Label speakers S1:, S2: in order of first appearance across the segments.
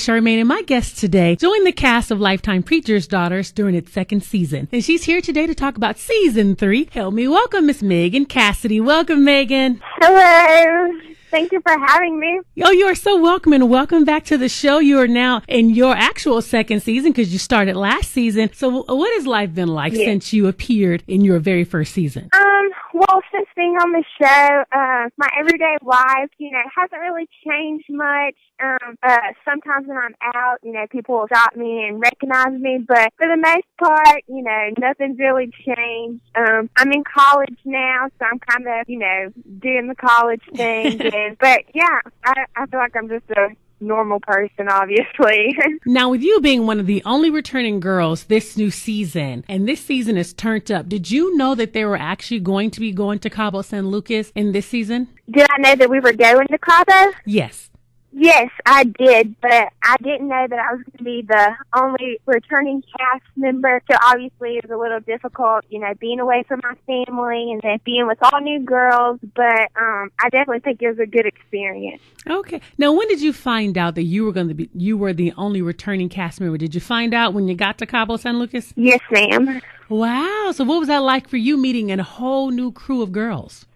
S1: Charmaine, and my guest today joined the cast of Lifetime Preacher's Daughters during its second season. And she's here today to talk about season 3. Help me welcome Miss Megan Cassidy. Welcome, Megan.
S2: Hello. Thank you for having me.
S1: Oh, you are so welcome, and welcome back to the show. You are now in your actual second season because you started last season. So what has life been like since you appeared in your very first season?
S2: Well, since being on the show, my everyday life, hasn't really changed much. Sometimes when I'm out, people will stop me and recognize me, but for the most part, nothing's really changed. I'm in college now, so I'm kind of, doing the college thing. But yeah, I feel like I'm just a normal person, obviously.
S1: Now, with you being one of the only returning girls this new season, and this season is turned up, did you know that they were actually going to be going to Cabo San Lucas in this season?
S2: Did I know that we were going to Cabo?
S1: Yes.
S2: Yes, I did, but I didn't know that I was going to be the only returning cast member, so obviously it was a little difficult, being away from my family and then being with all new girls, but I definitely think it was a good experience.
S1: Okay. Now, when did you find out that you were the only returning cast member? Did you find out when you got to Cabo San Lucas?
S2: Yes, ma'am.
S1: Wow. So what was that like for you meeting a whole new crew of girls?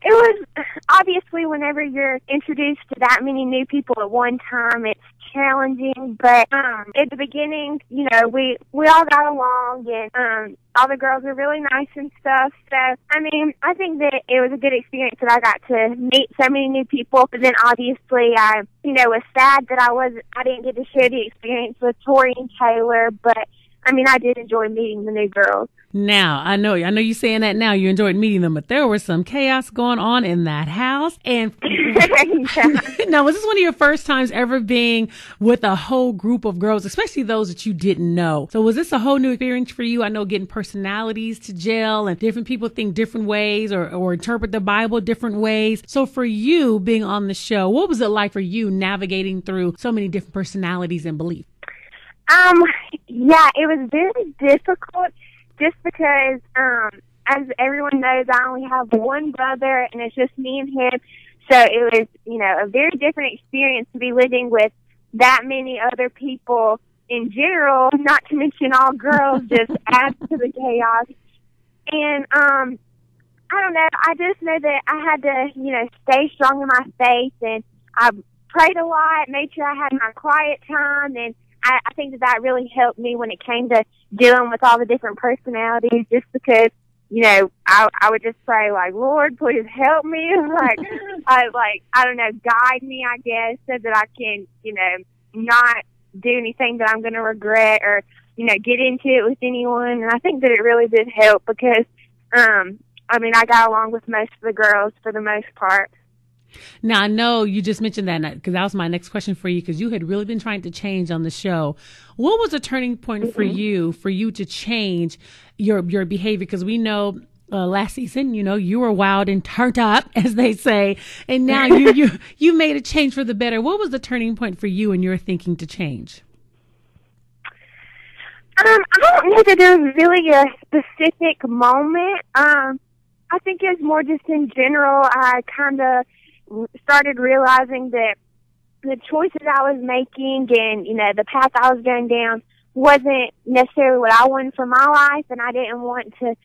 S2: It was obviously whenever you're introduced to that many new people at one time, it's challenging, but at the beginning, we all got along, and all the girls were really nice and stuff. So, I think that it was a good experience that I got to meet so many new people, but then obviously I, was sad that I didn't get to share the experience with Tori and Taylor, but I did enjoy meeting the new girls.
S1: Now, I know you're saying that now. You enjoyed meeting them, but there was some chaos going on in that house. And now, was this one of your first times ever being with a whole group of girls, especially those that you didn't know? So was this a whole new experience for you? I know getting personalities to gel and different people think different ways or interpret the Bible different ways. So for you being on the show, what was it like for you navigating through so many different personalities and beliefs?
S2: Yeah, it was very difficult just because, as everyone knows, I only have one brother and it's just me and him. So it was, a very different experience to be living with that many other people in general, not to mention all girls, just adds to the chaos. And, I don't know, I just know that I had to, stay strong in my faith, and I prayed a lot, made sure I had my quiet time, and I think that really helped me when it came to dealing with all the different personalities, just because, I would just pray, like, Lord, please help me. I don't know, guide me, I guess, so that I can, not do anything that I'm going to regret or, get into it with anyone. And I think that it really did help because, I got along with most of the girls for the most part.
S1: Now, I know you just mentioned that because that was my next question for you, because you had really been trying to change on the show. What was a turning point for you to change your behavior? Because we know last season, you were wild and turned up, as they say, and now you made a change for the better. What was the turning point for you in your thinking to change?
S2: I don't know that there was really a specific moment. I think it was more just in general. I kind of started realizing that the choices I was making and, the path I was going down wasn't necessarily what I wanted for my life, and I didn't want to,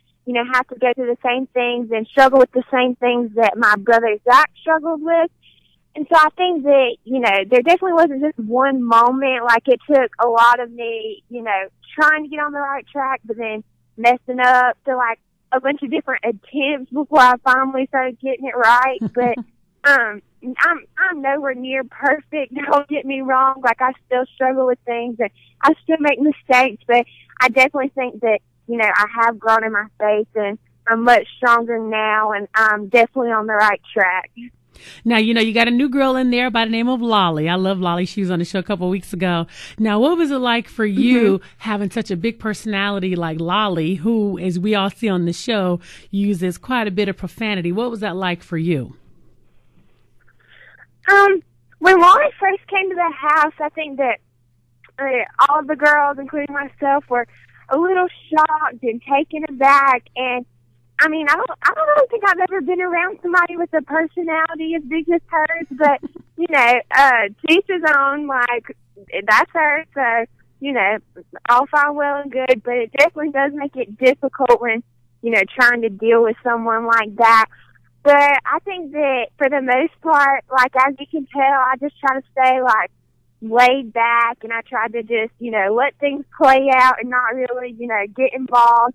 S2: have to go through the same things and struggle with the same things that my brother Zach struggled with. And so I think that, there definitely wasn't just one moment. Like, it took a lot of me, trying to get on the right track, but then messing up to, like, a bunch of different attempts before I finally started getting it right. But I'm nowhere near perfect. Don't get me wrong. Like, I still struggle with things and I still make mistakes, but I definitely think that, I have grown in my faith and I'm much stronger now, and I'm definitely on the right track.
S1: Now, you got a new girl in there by the name of Lolly. I love Lolly. She was on the show a couple of weeks ago. Now, what was it like for you having such a big personality like Lolly, who, as we all see on the show, uses quite a bit of profanity? What was that like for you?
S2: When Lolly first came to the house, I think that all of the girls, including myself, were a little shocked and taken aback. And I mean, I don't really think I've ever been around somebody with a personality as big as hers, but, you know, to each his own, like, that's her, so, you know, all fine, well and good, but it definitely does make it difficult when, you know, trying to deal with someone like that. But I think that for the most part, like, as you can tell, I just try to stay, like, laid back, and I try to just, you know, let things play out and not really, you know, get involved.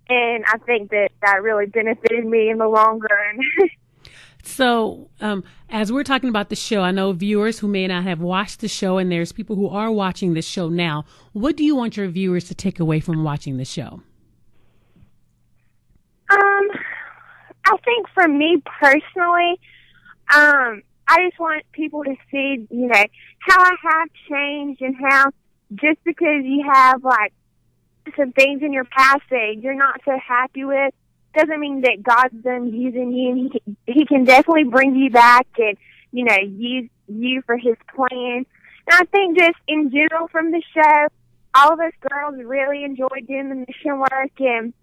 S2: And I think that really benefited me in the long run.
S1: So, as we're talking about the show, I know viewers who may not have watched the show, and there's people who are watching the show now. What do you want your viewers to take away from watching the show?
S2: I think for me personally, I just want people to see, you know, how I have changed, and how just because you have, like, some things in your past that you're not so happy with doesn't mean that God's done using you, and he can definitely bring you back and, you know, use you for his plan. And I think just in general from the show, all of us girls really enjoyed doing the mission work, and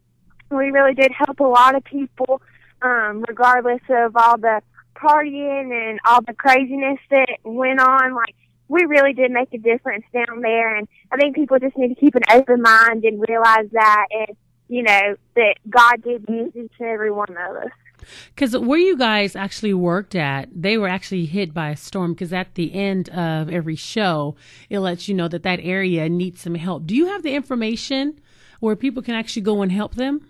S2: we really did help a lot of people, regardless of all the partying and all the craziness that went on. Like, we really did make a difference down there, and I think people just need to keep an open mind and realize that, and, you know, that God did use each and every one of us.
S1: Because where you guys actually worked at, they were actually hit by a storm, because at the end of every show, it lets you know that that area needs some help. Do you have the information where people can actually go and help them?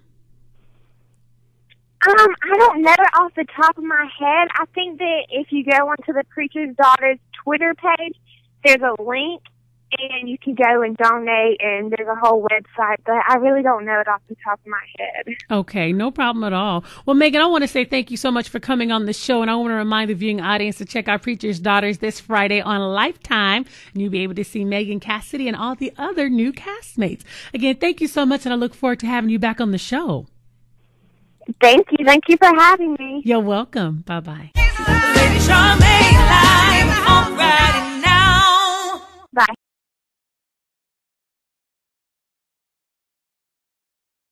S2: I don't know it off the top of my head. I think that if you go onto the Preacher's Daughter's Twitter page, there's a link, and you can go and donate, and there's a whole website, but I really don't know it off the top of my head.
S1: Okay, no problem at all. Well, Megan, I want to say thank you so much for coming on the show, and I want to remind the viewing audience to check out Preacher's Daughters this Friday on Lifetime, and you'll be able to see Megan Cassidy and all the other new castmates. Again, thank you so much, and I look forward to having you back on the show.
S2: Thank you. Thank you for having me.
S1: You're welcome. Bye-bye.
S3: Lady Charmaine.